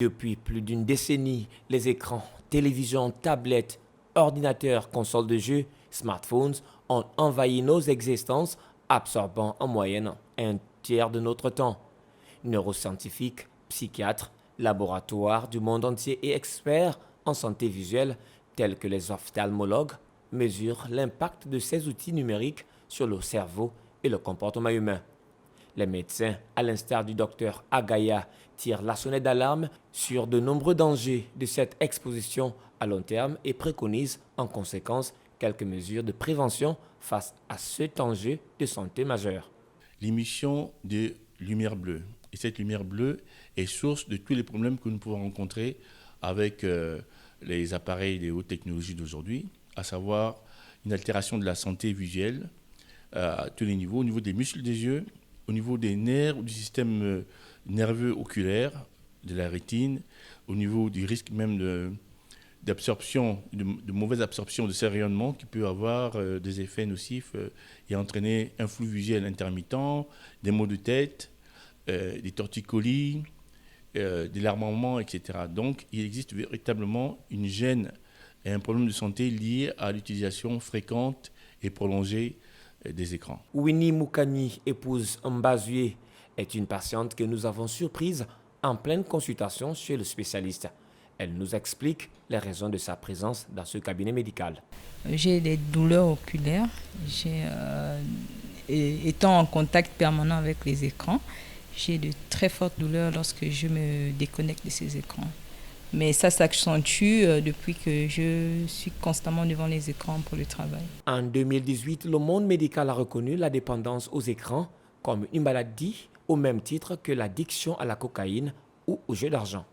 Depuis plus d'une décennie, les écrans, télévisions, tablettes, ordinateurs, consoles de jeux, smartphones ont envahi nos existences, absorbant en moyenne un tiers de notre temps. Neuroscientifiques, psychiatres, laboratoires du monde entier et experts en santé visuelle, tels que les ophtalmologues, mesurent l'impact de ces outils numériques sur le cerveau et le comportement humain. Les médecins, à l'instar du docteur Agaya, tirent la sonnette d'alarme sur de nombreux dangers de cette exposition à long terme et préconisent en conséquence quelques mesures de prévention face à cet enjeu de santé majeur. L'émission de lumière bleue. Et cette lumière bleue est source de tous les problèmes que nous pouvons rencontrer avec les appareils de haute technologie d'aujourd'hui, à savoir une altération de la santé visuelle à tous les niveaux, au niveau des muscles des yeux, au niveau des nerfs ou du système nerveux oculaire, de la rétine, au niveau du risque même d'absorption, de mauvaise absorption de ces rayonnements qui peut avoir des effets nocifs et entraîner un flou visuel intermittent, des maux de tête, des torticolis, des larmoiements, etc. Donc, il existe véritablement une gêne et un problème de santé lié à l'utilisation fréquente et prolongée des écrans. Winnie Moukani, épouse Mbazue, est une patiente que nous avons surprise en pleine consultation chez le spécialiste. Elle nous explique les raisons de sa présence dans ce cabinet médical. J'ai des douleurs oculaires. Étant en contact permanent avec les écrans, j'ai de très fortes douleurs lorsque je me déconnecte de ces écrans. Mais ça s'accentue depuis que je suis constamment devant les écrans pour le travail. En 2018, le monde médical a reconnu la dépendance aux écrans comme une maladie au même titre que l'addiction à la cocaïne ou au jeu d'argent.